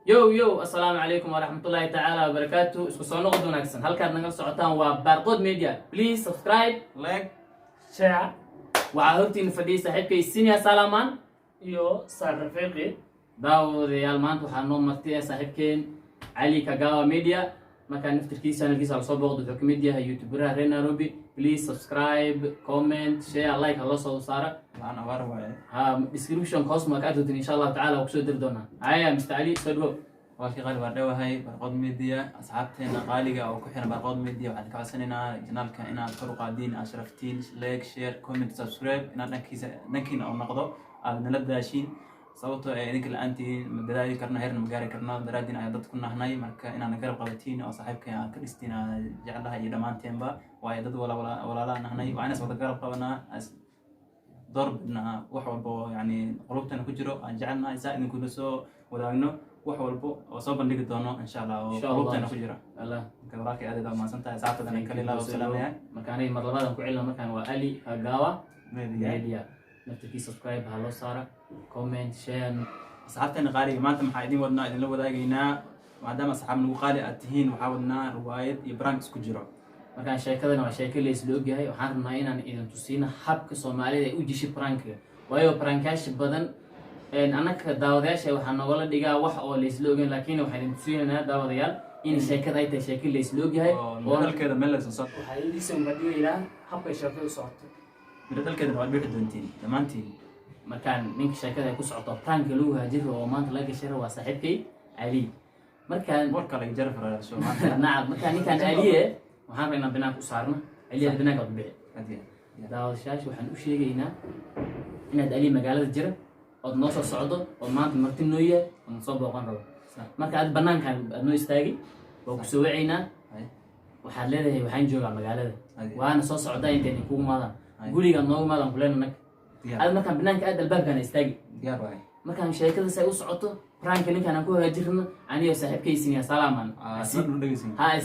yo assalaamu calaykum waraxmatullaahi tacaala wabarakaatu. isku soo noqod wanaagsan halkaad naga socotaan waa Barqod Media. Please subscribe, like, share waxaa hortiin fadhiya saaxiibkay Senior Salaman iyo Sar Rafiqi. daawadayaal. maanta waxaa noo martay saaxiibkeen Ali Kagawa Media. markaa naftirkiisa channelkiisa soo booqdo wuxuu ka mid yahay youtuberaha reer Nairobi. Please subscribe, comment, share, like hala soo saara. waxaan abaar waaye. Description hoos ma ka aragtin insha Allah taala ku soo dir doonaa. Aya Mr. Ali soo dhaw. Walkii qaali waa dhawahay Barqod Media. asxaabteena qaaliga oo ku xiran Barqod Media waxaan ka codsanaynaa channelka inaad kor u qaadin, aad sharaftiin, like, share, comment, subscribe inaad dhankiina oo noqdo aad nala daashin sababtoo ah idinka la'aantiin ma dadaali karno heerna ma gaari karno daraadin ayaa dad ku nahnay marka inaan garab qabatiin oo saaxiibkay aan ka dhistiin aan jeclahay iyo dhammaanteenba waayo dad walaalaha nahnay waa inaas wada garab qabanaa doorbidna wax walbo yani qulubtana ku jiro aan jecelnahay saa idinkula soo wadaagno wax walbo oo soo bandhigi doono insha Allah oo qulubtana ku jira Allah kabaraka aad maasantahay saacadana kale la salaamaya markaan mar labaad ku cilna markaan waa Ali Kagawa Media Media. naftirkii subscribe ha loo saara, comment, share. asxaabteena qaaliga maanta maxaa idin wadnaa idinla wadaagaynaa maadaama asxaab nagu qaali aad tihiin waxaa wadnaa riwaayad iyo brand isku jiro markaan sheekadana waa sheeko la isla ogyahay waxaan rabnaa inaan idin tusiino habka Soomaalida ay u jishay prank-ga waayo prank-yaasha badan annaka daawadayaasha waxaa nogala dhigaa wax oo la isla ogeyn laakiin waxaan idin tusiinaynaa daawadayaal in sheekada ay tahay sheeko la isla ogyahay oo dalkeeda meel la soo saar waxay idin badiyayna habka shaqada u socoto dalkeeda waa bixi doontiin dhamaantiin markaan ninka sheekada ay ku socoto prank lagu haajiro oo maanta laga gashay waa saaxiibkay Ali. markaan warka laga jar faraa soo maanta nacam markaan ninkan Ali waxaan raynaa binaanka u saarno Ali binaanka u bixi hadiya daawadayaasha waxaan u sheegaynaa inaad Ali magaalada jira oo noo soo socdo oo maanta marti noo yahay oo soo booqan rabo marka aad banaankan aad noo istaagi oo ku soo wacaynaa waxaad leedahay waxaan joogaa magaalada waana soo socdaa intaan kugu maadan guriga noogu maadan kuleena nag aad markaan banaanka aad albaabkan istaagi diyaar waay markaan sheekada say u socoto prank ninkan aan ku hagaajirno aniga saaxiibkay Senior Salaman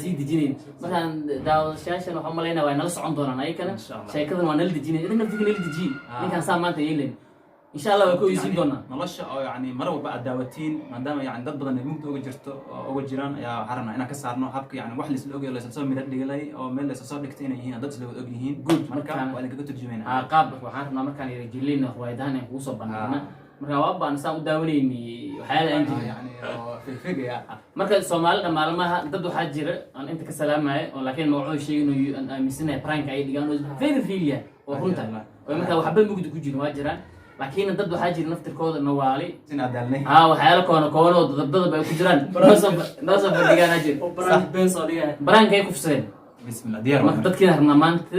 sii dejinayn markaan daawadayaashan waxaan malaynaa waa nala socon doonaan ayakana sheekadan waa nala dejinayn idin naftiga nala dejiye ninkaan saa maanta yeelayn insha Allah waa ku oysiin doonaa nolosha oo yani mar walba aad daawatiin maadaama yani dad badan ay mugdi uga jirto oo uga jiraan ayaa waxaan rabnaa inaan ka saarno habka yani wax laisla ogyahay laisla soo midha dhigilay oo meel laisla soo dhigtay inay yihiin dad isla wada og yihiin good marka waa idinkaga turjumaynaa qaab waxaan rabnaa markaan yara jilina ruwaayadahan aan kugu soo bandhigna marka waa baan saan u daawanayni waxyaala aan jirin yani oo fiigaya marka Soomaalida maalmaha dad waxaa jira aan inta ka salaamayo oo laakiin magacooda sheeganayo aan aaminsanahay prank ay dhigaan oo very real oo runta oo marka waxba mugdi ku jirin waa jiraan laakiin dad waxaa jira naftirkooda nawaali sina daalnay waxyaala koona oo dadba ay ku jiraan noo soo bandhigaan ajir oo brand benz oo dhigaa prank ay kufsadeen bismillah diyaar marka dadkina rabnaa maanta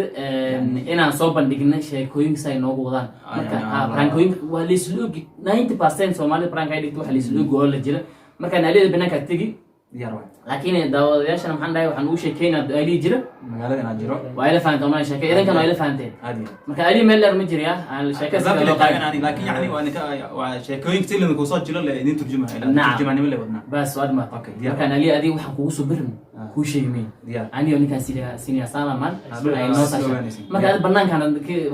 inaan soo bandhigna sheekooyinka ay noogu wadaan marka prankooyinka waa la isla ogi 90% Soomaalida prank ay dhigto waxa la isla ogi oo la jira markaan aliyada banaanka tagi diyaar waay laakiin daawadayaashana maxaan dhahay waxaan ugu sheekeynaa ali jira magaalada inaan jiro waa ila fahanteen ma sheekay idankan waa ila fahanteen hadiya marka ali meel dheer ma jira aan sheekada sida loo qaadan laakiin yani waa sheekooyinka si lama ku soo jiro la idin turjumayo turjumaanimo la wadnaa bas waad ma okay diyaar markaan ali adiga waxaan kugu soo birin ku sheegmeen diyaar aniga ninkan Senior Salaman ay noo saasha marka aad banaankan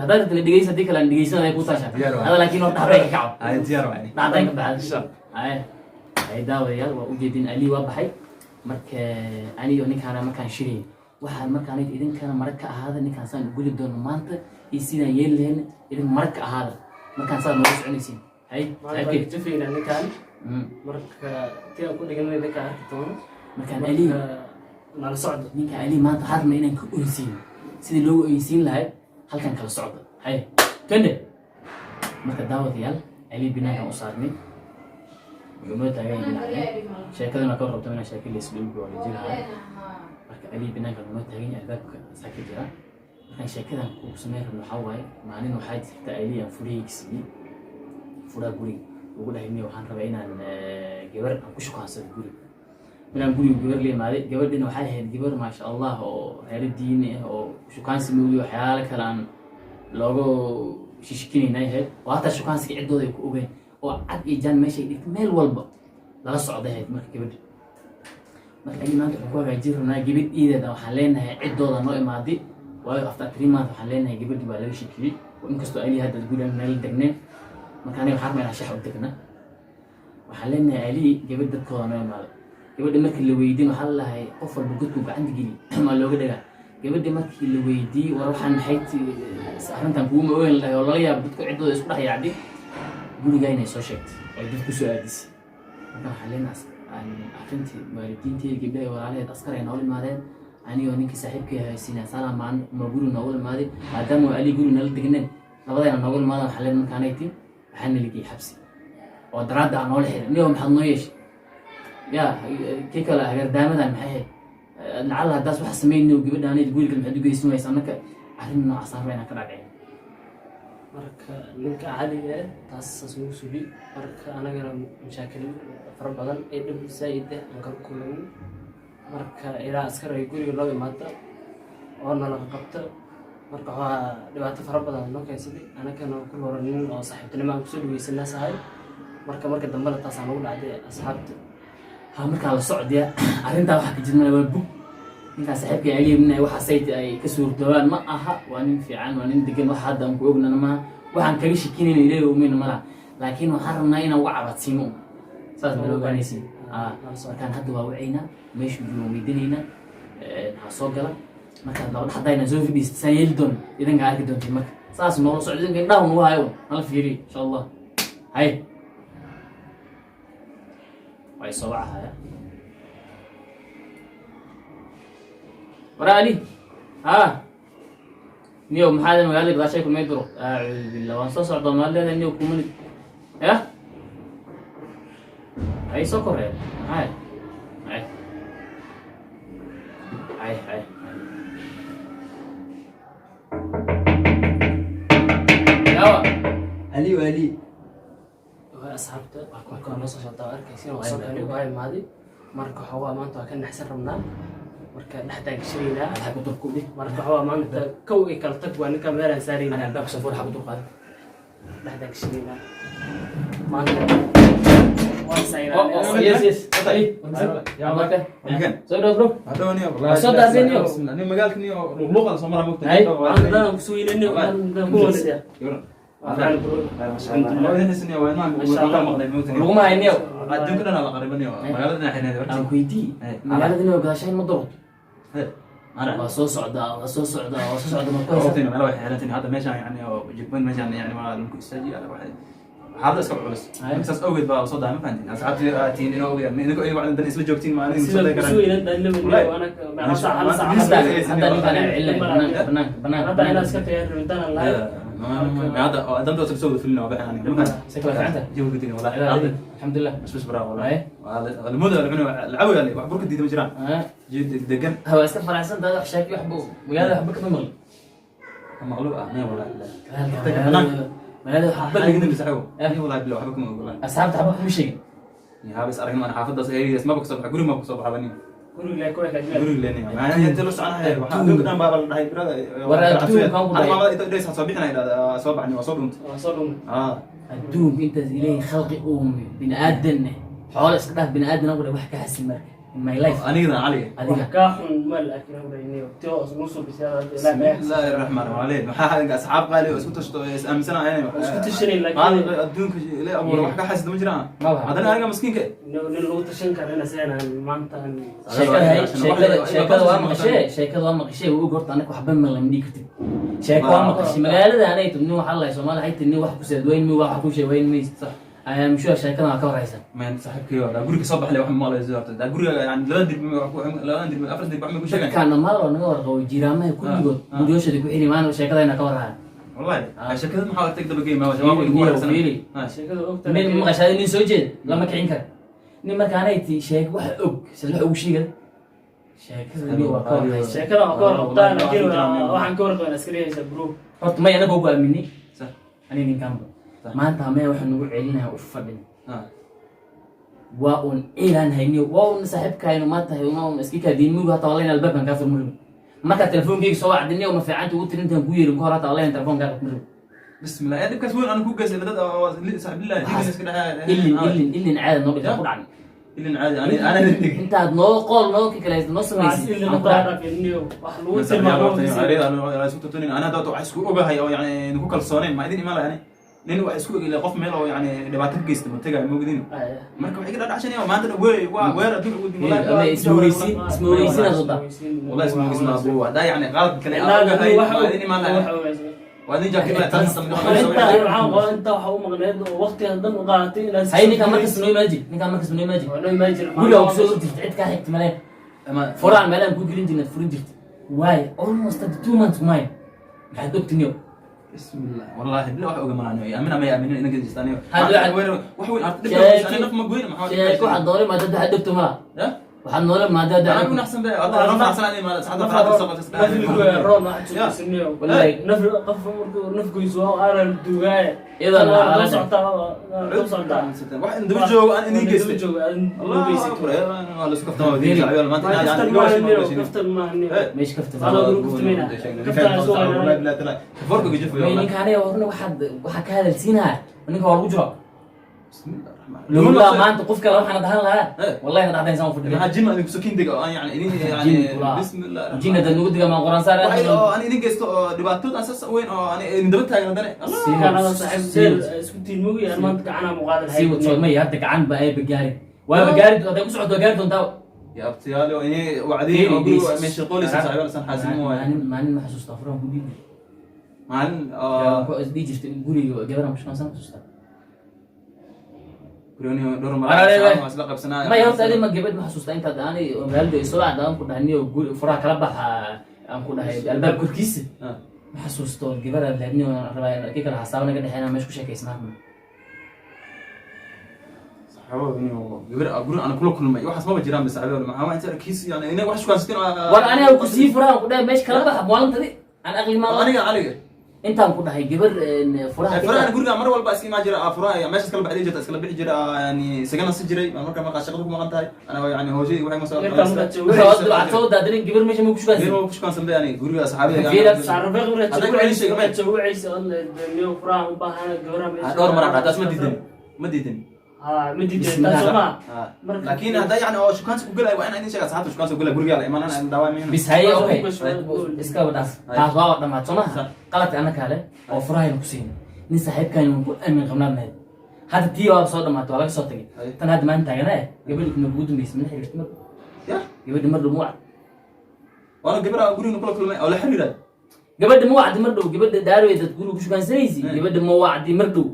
hadaad kala dhigaysa hadii kala dhigaysan ay ku taasha hada laakiin oo dhaxday ka kaco ay diyaar waay dhaxday ka baxay ay daawadayaal waa u jeedin ali waa baxay marka aniga ninkan markaan shiriyay waxaan markaan idinkana marag ka ahaada ninkaan saan u guli doono maanta iyo sidaan yeel leena idin marag ka ahaada markaan saa noogu soconaysiin hay ay jafayna ninkan marka tii ku dhiganay ninka arki doono markaan ali nala socdo ninka ali maanta hadna inaan ka oysiin sidii loogu oysiin lahay halkan kala socdo hay kende marka daawadayaal ali binaankan u saarnay wuxuu taagan yahay sheekadana ka rabto inaan sheeko la isla ogi oo la jirahay marka ali binaankan wuxuu taagan yahay albaabka saaka jira markaan sheekadan ku sameyn rabno waxaa waaye maalin waxaa jirta ali aan furiyaysiiyey furaa guriga ugu dhahaynay waxaan rabaa inaan gabar aan ku shukaansado guriga markaan guriga gabar la imaaday gabadhina waxay ahayd gabar maasha Allah oo reer diin ah oo shukaansi mooyo waxyaala kale aan looga shishkinayna ahayd oo hataa shukaansiga ciddooda ay ku ogeyn oo cad iyo jaan meesha dhigtay meel walba lala socday ahayd marka gabadha marka ay maanta ku hagaajin rabnaa gabadh iideeda waxaan leenahay ciddooda noo imaaday waayo after 3 months waxaan leenahay gabadhi baa laga shikiyey inkastoo ay hadda guriga meel degneen marka aniga waxaan rabnaa shax u degna waxaan leenahay ali gabadh dadkooda noo imaaday gabadha markii la weydiin waxaa lalahay qof walba godku gacanta geli maa looga dhagaa gabadha markii la weydiiyey war waxaan maxay arrintan kuuma ogeyn lahay oo laga yaabo dadku ciddooda isku dhex yaacday gurigaa inay soo sheegtay oo dad ku soo aadisay marka waxaan leenahay arrintii waalidiinteeda gabdhaha walaalaheed askar ay noola imaadeen anigoo ninkii saaxiibkii haysiinaa salaam ma guri noogu imaaday maadaama ali guri nala degneen labadayna noogu imaadan waxaan leenahay markaanay tin waxaa naligay xabsi oo daraadda aan noola xiray niyoo maxaad noo yeeshay yaa kii kale hagardaamadan maxay ahayd lacala haddaas waxa samaynayo gabadhaanayd guriga maxaad u geysan waysaa marka arrin noocaas aan rabaa inaan ka dhacdhicin marka ninka caliga taas saas ugu sugi marka anagana mashaakil fara badan ee dhib zaa'id ah aan kala kulmin marka ilaa askar ay guriga loo imaado oo nala qabto marka waa dhibaato fara badan noo keensaday anagana ku hore nin oo saaxiibtinimo aan kusoo dhaweysanasahay marka dambena taas aan ugu dhacday asxaabta ha markaa la socdiya arrintaa waxaa ka jirmana waa bug ninkaa saaxiibka aliibna waxa sayti ay ka suurtoobaan ma aha waa nin fiican waa nin degan waxa hadda aan ku ognana maaha waxaan kaga shakinayna ilaahi umeyna malaha laakiin waxaan rabnaa inaan uga cabadsiino saas ma la ogaanaysiin markaan hadda waa wacaynaa meeshuu jooga weydiinaynaa ha soo gala markaad laba dhaxdayna soo fidhiista saan yeeli doon idanka arki doontiin marka saas noola socdo idanka indhaha nagu hayo nala fiiriyo insha allah hay way soo wacahaya ورا علي ها نيو محاذا مقالي بغا شيكم ما يدرو أعوذ بالله وانصو صعدو مال لها نيو كومني يا أي سكر يا هاي هاي هاي هاي ياوا علي وعلي asxaabta marka noo soo socdaa arkaysiin oo soo kale waa imaadi marka xawaa maanta waa ka naxsan rabnaa marka dhaxda gashayna أنا كنت بقول marka xawaa maanta kow ay kala tag waa ninka meel aan saarayna أنا بقى سفر حبة قال dhaxda gashayna maanta waa sayraan يس يس طيب يا مكة مكان سوي برو هذا نيو والله صوت عزيز نيو. نيو مقالك نيو لغلوقه سمرها مكتب هاي عندنا مسويين انه كوسيا لغما هاي نيو adduunka dhan la qaribanayo magaalada xinayda aan ku weydiiyey magaalada inuu gaashayn ma daro waa soo socdaa marka وقتنا ما راح حالتين هذا ماشي يعني جبن ماشي يعني ما نكون استاجي على واحد هذا اسكو علس اساس اوجد بقى صدق ما فهمتين اسعد تين انه اوجد انكم اي واحد اسمه جوجتين ما انا مسوي مسوين انت اللي وانا على ساعه على ساعه هذا انا اسكت يا رمضان الله هذا دمته تسوي في النوبه يعني سكوت عنده جو قلت لي والله الحمد لله بس برافو والله المدة العوي اللي وحبرك دي مجران جد دقن هو استغفر عسان ده شاكي يحبو مقاله يحبك نمل مغلوب ما والله مقاله بل حبك قدام بسحبه اي والله بالله وحبكم والله أصحاب تحبك كل شيء يا بس ارجع انا حافظ ده هي اسمه بكسب قولي ما بكسب حبني قولوا لي كويس قولي لي انا انت لو سعنا هي قدام باب هاي برا ورا الدوم كان انا ما ليس صبيحنا الى صبحني وصبنت وصلوا الدوم انت إليه خلق أمي بني آدم حوالي اسكتاه بني آدم أقول واحد كحس المركب in my life انا كذا علي كاحن مال اكل بيني وتو نص بسياره بسم الله الرحمن الرحيم maxaa asxaab qaali isku tashto aaminsanaa inay isku tashanay laakiin adduunka ilaa abuur wax ka xasida ma jiraan hadana aniga miskiinka nin lagu tashan karana seen maanta sheekada waa maqashay uu gorta anaka waxba ma la midii kartid sheeko waa maqashay magaalada anay tubni waxa la Soomaaliya hay tini wax ku seedweyn mi wax ku sheeweyn mi ayaan soo sheekada ka waraysan ما صاحبكي ولا guriga soo baxlay wax ma la isoo da guriga yani laba dirbi afar dirbi wax ma ku sheegan kana ma la naga warqabo jiraamaha kulligood guriyooshada ku xiri maana sheekadayna ka warayaan والله sheekada maxaa tag daba geeyma jawaab ugu waraysan sheekada ogta min maqashay nin soo jeed lama kicin kar nin markaanay ti sheek wax og sida ugu sheegan sheekada waa ka warqabtaan laakiin waxaan ka warqabaa askariyeesa bro horta ma anaga ugu aamini sax ani ninkan maanta ma waxaan ugu celinayaa u fadhin waa un ilan hayni waa un saaxiibkaynu ma tahay uma iskika diimigu hata wallahi albaabkan ka furmay marka telefonkeyga soo wacdinay uma fiican ugu tirintan ku yeerin hor hata wallahi telefonka ka furmay بسم الله ادب كاس وين انا كو قاس دad صاحب الله ديك iska dhaxaa ilin caada noo dhigay ku dhacay ilin caadi ana ridnig intaad noo qol noo kikaleys noo sameysay ilin qaarka inniyo wax lagu tilmaamo انا داد wax isku ogahay oo yani ku kalsoonay ma idin imaan yani nin wax isku egay qof meel oo yani dhibaato ka geysta mataga moogdin Ay. marka waxay ka dhacashan maanta way waa weer adduun ugu dib ama ismaweysiin hadda والله اسمه اسمه ابوه ده يعني غلط كان لا هاي waxa وبعدين ما وبعدين جا كده تنصم inta waxa u maqneed waqtiga dan u qaadatay inaad hay ninkaan markas noo imaaji wala ma jiro guriga kusoo jirta cid kaa xigta malee furaan meelaan ku gelin jirnad furin jirta waaye almost 2 months maayo maxaad ogtiniyo بسم الله والله بلا واحد اوغا ما انا امنا ما يامن انك جستانيو هذا وين وين شايف- نف مقوين ما sheeko waxaad noole maadada waxaad ogto mala waxaad noole maadada انا اكون احسن بقى انا رفع سنه ما ساعات رفع nafligu roon waxa tusinay wallahi nafli qof markuu nafkiisu aara duugaay idan la ala socota واحد دبل جو انا اني جست الله اكبر والله سكفت ما ودي عيال ما انت meesh kafta والله بلا تلا فرق يجف ninka aniga horna waxaa ka hadalsiinaya ninka waa lagu jiro بسم الله الرحمن lowlaa maanta qof kale waxaan dhahan lahaa Eh. wallahi na dhacdaysaan u fadhiya الرحيم جيم انا سكين دقه يعني يعني بسم الله الرحمن jinna dad nugu diga maan quraan saar waxay oo aan idin geysto oo dhibaatooda asaas weyn oo aan idin daba taagan hadana kanada saaxiib isku tiilmugi aan maanta gacana muqaadal sii wad soomay hadda gacan ba ay bagaari waa bagaari haday ku socdo gaari doontaa يا ابتيالي واني وعدين وقولوا ماشي قولي صاحبي ولا حازم maalin ma xasuusta furaan ku dhiibi معلم ku isdii jirtay guriga gabadha mushkan san xasuusta بروني دور أنا- مرة اسلقب سنه ma horta adii ma gabadh ma xasuusta intaad ani magaalada ay soo dhacda aan ku dhahniyo guri furaha kala baxa aan ku dhahay albaab korkiisa ma xasuusto gabadha laadniyo rabaa kii kala xasaaba naga dhexeena meesha ku sheekaysnaa صاحبي غير اقول انا كله ما واحد ما بجيران بس صاحبي ما انت كيس يعني انا واحد شو كان war aniga ku sii furaha ku dhahay meesha kala baxa maalintadi aan aqli ma انا علي intaan ku dhahay gabar furaha فرا انا غورغا مره والبا اسكي ما جرى فرا ماشي اسكلا بعدين جت اسكلا بixi jira يعني سجن سجري ما marka ma shaqadu ku maqan tahay ana yani hooshey waxay ma soo waxaad soo daadin gabar meesha ma ku shugaasay غير ما كان سمبي يعني غورغا صحابي دور مرة بعد ما ديدن ما ديدن لكن هذا يعني شو كان تقول لي وانا اني شغال صحابي شو كان تقول لي غورغا لا ايمان انا داوامين bis haye okay iska wadaas taas waa dhamaad somaha qalad ana kale oo furaha ku siin nin saaxiibkan uu ku aamin qabnaanahay hadda tii waa soo dhamaatay waa laga soo tagay tan hadda maanta taaganahay gabadhi kuma guud dambeysay min xiriirta mar يا gabadhi mar dhow muwacd وانا قبل اقول انه كل ما ولا حريره gabadhi muwacd mar dhow gabadhi daarweyd dad guriga ku shugaansanaysi gabadhi muwacdi mar dhow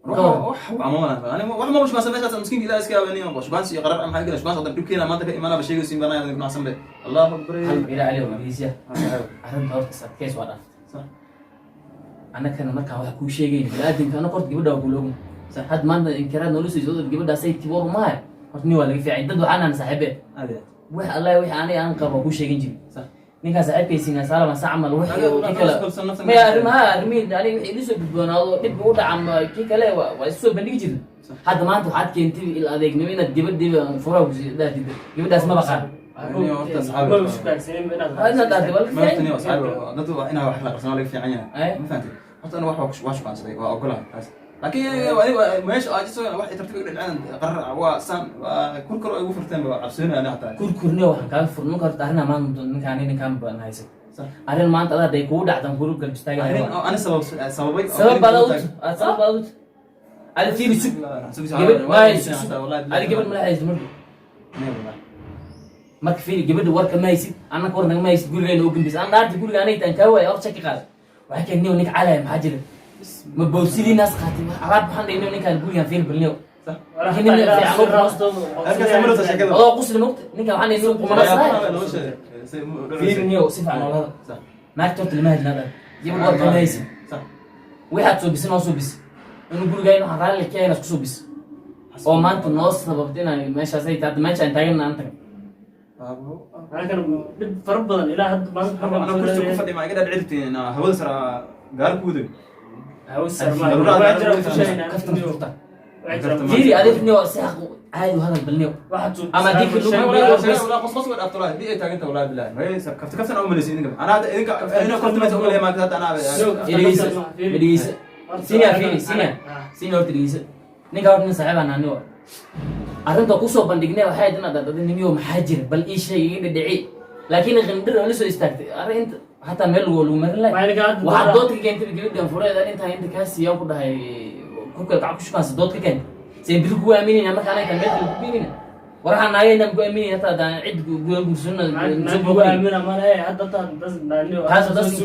عموما انا واحد ما مش ما سمعت مسكين كذا اسكا بني شو كان قرر ام حاجه شو كان صدق كده ما انت ايمان بشيء سين بنا ابن حسن بي الله اكبر hal ila ali oo ingiriisiya arrinta horta sarkeys waa dhaaf annakana markaa wax kuu sheegayn biniaadamka ana qorta gabadha waa kuloogun had maanta inkiraad nolosha soo gabadhaasay tiboor maayo horta nin waa laga fiican dad waxaan aan saaxiibe هذا wax allah wixii aniga aan qabo ku sheegin jirin ninkaas saaxiibkaysiina salama sacamal wixii oo kii kale ma arrimaha aniga wixii ilisoo gudboonaado dhib u dhacam kii kale waa isu soo bandhigi jirin hadda maanta waxaad keentay il adeegnimo inaad gabadhiiba furaha ku sidaatid gabadhaas ma baqaan ما اصحابي ضد انا واحد لا قسم لك في عيني ما فهمت حتى انا واش كان صدق واقولها لكن ماشي اجي واحد ترتيب الان قرر وسام كل يقول فرتين عبسوني انا حتى kurkurne waxaan kaaga furno karta arrin amaan ninkaan baan haysan arrin maanta adaa day kugu dhacdan kuru galbistaaga انا سببي sabab baad ada fiiri sug gabadh maay ada gabadh mala haysid marka marka fiiri gabadha warka ma haysid annaka war naga ma haysid gurigeena u gambis aan dhaarta guriga anay taan kaa waaya hor shaki qaada waxay keen niyo ninka calaya maxaa jira ma bowsidii naas qaatay alaab waxaan dhahay niyo ninkaan gurigaan fiir balniyo oo qusli noqta ninka waxaan dhahay niyo qumanasnaay fiiri niyo si fiican oo lada naagta horta lama hadlaa gabadh warka ma haysid waxaad soo bisin oo soo bis inuu gurigaan waxaan raalli ka yahay isku soo bis oo maanta noo sababtay inaan meeshaas ay tahay meesha aan taagan aan tagay fara badan ilaa hadda انا كنت كفدي ما قدر عدتي انا هول سرا قال كودن fiiri adeeg niyo si xaq caadi u hadal balniyo ama dib لا قصص ولا افتراض دي تاع انت ولا بالله ما كفت انا اول سنين انا انا كنت ما اقول ما كنت انا dhegeysa senior fiiri senior horta dhegeysa ninka horta nin saaxiib aan anigo arrinta ku soo bandhignay waxay inaad dadin niyo maxaa jira bal ii sheeg iga dhici laakiin qindir oo la soo istaagtay arrinta hatta meel lagu marin lahay waxa doodka keentay gabadhan fureeda inta kaasi yaa ku dhahay كوكا تعب شو كان صدوت كان زين بيقولوا امينين اما كان كان بيقولوا وراح ناينا بقول امينين حتى دا عيد بيقول سنه نجوا امين ما لا حتى بس دانيو هذا بس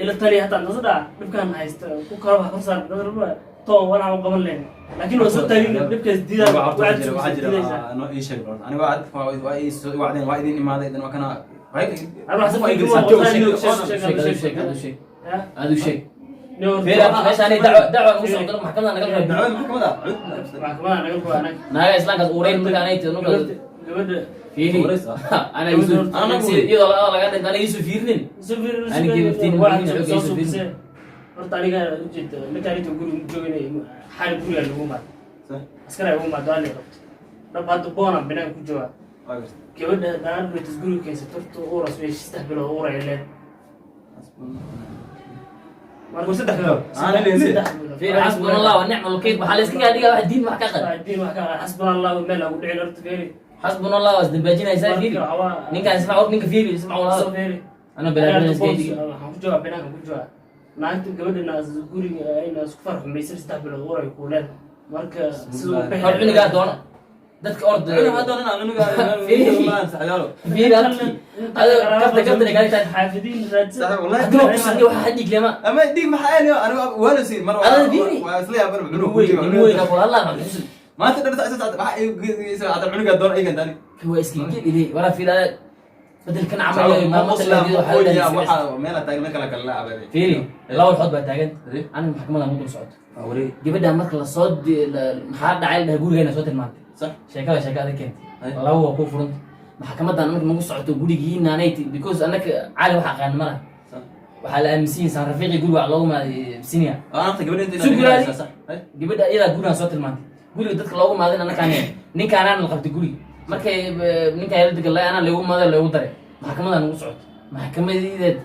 الى التالي حتى نصدع دبكان هايست كوكا waxa ka saar dadrba to wana aan qaban leen laakiin waa soo taagin dibka diida وعجل انه اي شيء انا وعد وعدين وايدين imaaday dan waa kana انا حسب هذا شيء ماشي انا دعوه مش قدر محكمه انا قلت دعوه محكمه انا قلت انا ناقه اسلام قد اورين مكان ايت انو gabadha فيني انا يوسف انا يلا لا قاعد انا يوسف فيرنين انا جبتين horta aniga ujeed markaan inta guriga joognay xal guriga lagu maad askar ay ugu maadaan dhab hadda boona binaan ku jooga gabadha daan reetis guriga kaysa torto oo rasmi saddex bilood oo reeyleen markuu saddex bilood في حسبنا الله ونعم الوكيل بحال اسكي adiga wax diin wax ka qad diin wax ka xasbuna allah meel ugu dhicin horta feeri حسبنا الله wasdabajina isaa fiiri ninka ismaaw ninka fiiri ismaaw la feeri ana bilaabina iskeedi waxaan ku jooga binaan ku jooga naagta gabadhana guriga ayna isku farxumaysan saddex bilood oo ay ku leedahay marka sidoo hor cuniga doona dadka orda انا ما دون انا عندنا ما سحيالو fiiri هذا كفta nigaa xaafidin raadsan والله hadii waxa hadii lema اما ديك ما حالي انا ولا سين مره واصلي ابر inuu weyn aqoon Allah ma xusul ما تقدر اساس هذا العنق دور اي ثاني هو اسكي ilay wala fiila بدل كان عمل ما مسلم waxa meel taag meel kala kala abay fiiri law xod ba taagan ana maxkamada ma dul socdo awri gabadha marka la soo maxaa dhacay la gurigeena soo tilmaantay صح sheekada keentay law waa ku furan maxkamada marka nagu socoto gurigiina anayti because anaka caali waxa qaan mara waxa la aaminsan san rafiiqi guriga wax loogu maaday bisinia انا gabadha inta صح gabadha iyada guriga soo tilmaantay guriga dadka loogu maaday anaka ninka aan la qabtay guriga markay ninka ay degalay ana lagu maaday lagu daray maxkamada nagu socoto maxkamadiideed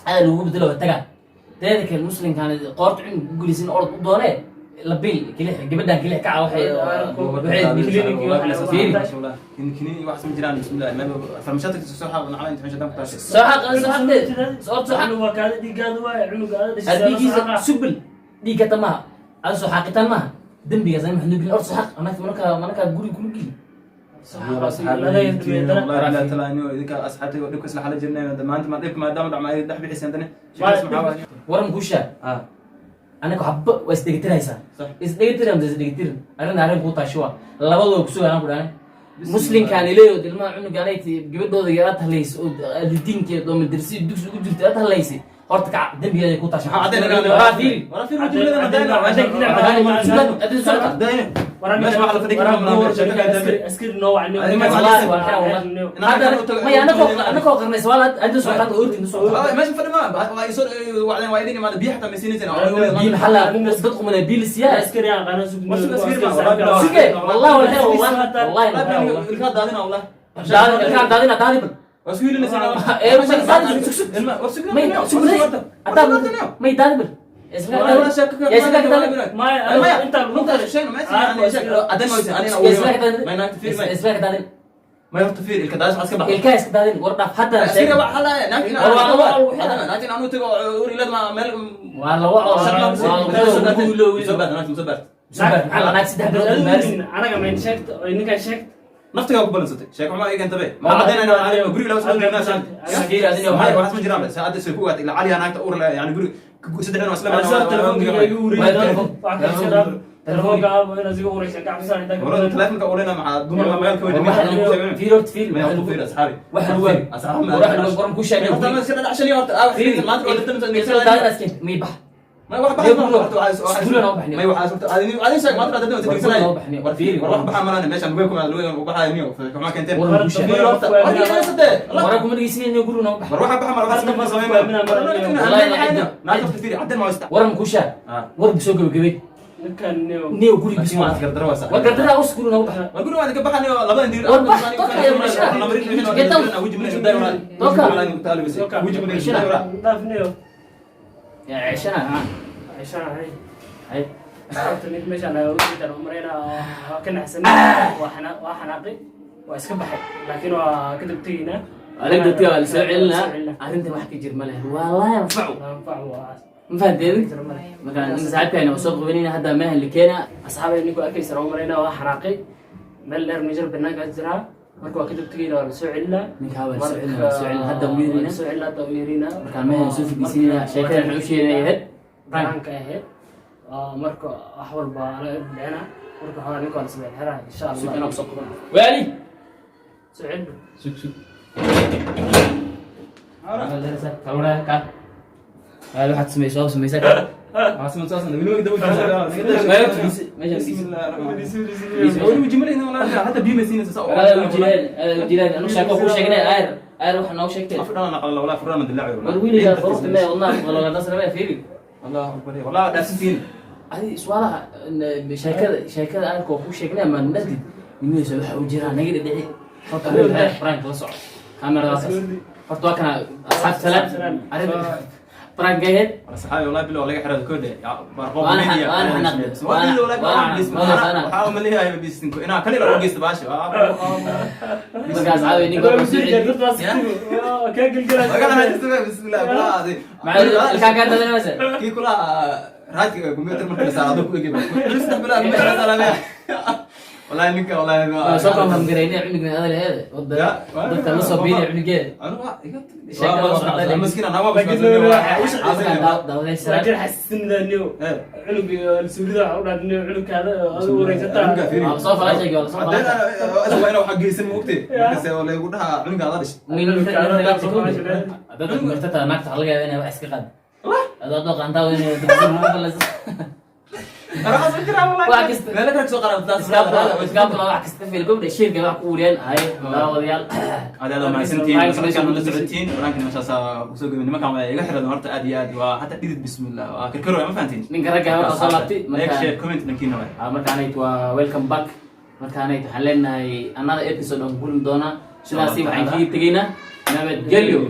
aad lagu bedelo taga dadka muslimkaan qoorta in gulisin orod u doonee la bil kaliya gabadhan kaliya ka waxay كني واحد من جيران بسم الله ما فرمشاتك سوحه نعمل انت مش دام كاش صوت anu waa kaada dhigaad waa cunuga هذيك سبل دي كتما هذا سو حقيقه ما دنبي زي ما احنا نقول ارص حق انا منك غوري كل جيل والله لا تلا انه ذيك اصحابي ودك اسلح على جنة ما انت ما دبك ما دام ما يدح بحسين دني ورم كوشا انا كحب واستغتريسا استغترم ده استغتر انا عارف بو تاشوا لبدو كسو انا قدان مسلم كان ليه دلما عنق انيتي gabadhooda yaraad haleys oo diinkeed oo madrasi dugsi ugu jirtay aad haleysay horta ka dambigeeda ku taashay ولا في وجودنا مدينه askari noo wacni ما انا كو قرني سؤال انت سؤال اورتي سؤال ماشي فرق ما يصير وعدين وايدين ما بيح حتى مسينتين دي محل صدقوا من البيل السياسه askari aan qana sugno والله والله الكاد دادنا والله كان دادنا دادنا وسويل لنا سنه ايه مش ما ما يدادنا والله شاكك ما انت شيء ما ادن ما انا ما ما يطفير الكداس عسكر بقى الكاس دادين وردا حتى شيء بقى حلا لكن انا لكن انا تو اوري لما مال والله والله مزبط انا سدح anaga ma sheegto ninka sheegto نفتك أقول بلنساتي شيء كمان إيه كنتبه ما بعدين أنا أقول لو سألت الناس كثير هذين يوم هاي واحد من جيران بس هذا سيكوات إلى عليها أنا أقول يعني يقول سدحنا وأسلم أنا تلفون يقولي تلفون قام أنا زي قولي شجع بس أنا ورد ثلاثة كأولنا مع دون ما يلكوا في روت في ما يلكوا في أصحابي واحد هو أصحابي واحد لو قرن كوشة أنا سير عشان يوم ما تقول تم ما يبح ما واحد بحث ما يوحى هذا شيء ما تقدر تدوس تدوس ورفيري وراح بحملنا ماشي أنا بقولكم على وبحا ينيو فما كنت وراكم اللي يسين يقولون نوبح بروح بحمل راس ما صميم والله ما تفتكري حتى ما يستع ورم كوشة ورم سوق وجبي كان نيو قولي بس ما تقدر دراسة وقدر لا أسكر نوبح وأقول هذا كبحة نيو لبنا ندير وجه من الدائرة وجه من الدائرة يا عشنا عشان هاي قلت لك مش أنا أقول لك أنا مرينا كنا حسنا وحنا قي وأسكبح لكن وكتب تينا أنا قلت يا سعيلنا أنت ما حكي جرمله والله ينفعوا ما فهمتني مثلا صاحبك انا وسوق غبنين هذا ما اللي كان asxaabay ninkuu arkaysa oo marayna waa xanaaqay meel dheer meesha banaanka jiraa marka waa kadib tagayna waa soo celinaa ninka hawaa soo celin hadda wiirina soo celin hadda wiirina marka ma soo fidisina sheekada wuxuu sheegay banaanka ahayd marka wax walba la dhicina marka waxaa ninka la sameeyay xiraha insha Allah سكنا بسوق وعلي soo celin سك هذا كان هذا واحد سمي سوى سمي سكر عاصمة أصلا منو يقدر يقول بسم الله الرحمن الرحيم أول جملة هنا ولا حتى بيم سينة سوا هذا الجيران أنا شايفه هو شكله أنا روح أنا وشكله أفرنا نقل ولا فرنا دلعي والويل يا فرص ما والله والله نصر ما فيري الله أكبر والله داسين هذه سؤالها شركة أنا كوفو شكله ما ندي من يسوي وجيران نقدر ندعي حط عليه فرانك وصع كاميرا راسس حطوا كنا أصحاب سلام عارف فرانك جاهد أصحابي والله بالله ولا يحرد كده وأنا حاول مليها هي بيستنكو أنا كل اللي أوجست باشا مركز عاوي نيجو بسم الله بالله مع الكاكا ده مثلا كي كلها راتي كمبيوتر مركز ساعدوك ويجيب بسم الله مش هذا والله انك والله سوق هم قرينين عندك هذا هذا ضد النصب بيني عندك ايه انا مسكين انا ما بقول لكن حسن انه عنق السوري او انه عنق هذا وريته صوف لا شيء ولا صوف لا انا حق اسم وقتي بس ولا يقولها عنق هذا ايش مين اللي تكون هذا مرتتا ما تعلق انا اسكي قد هذا دوق انت وين انا اصلا كده والله واحد لا لا سوق انا قبل واحد في القبل الشركه واحد قولين هاي لا ريال هذا ما سنتين كانوا سنتين ولكن مش سوق من ما كان يحرد مرت ادي وحتى ايد بسم الله كركرو ما فهمتين من كرجع ما صلاتي لايك شير كومنت نكينا markaanayt waa welcome back markaanayt waxaan leenahay another episode oo guul doona sidaasi waxaan kaga tegaynaa nabadgelyo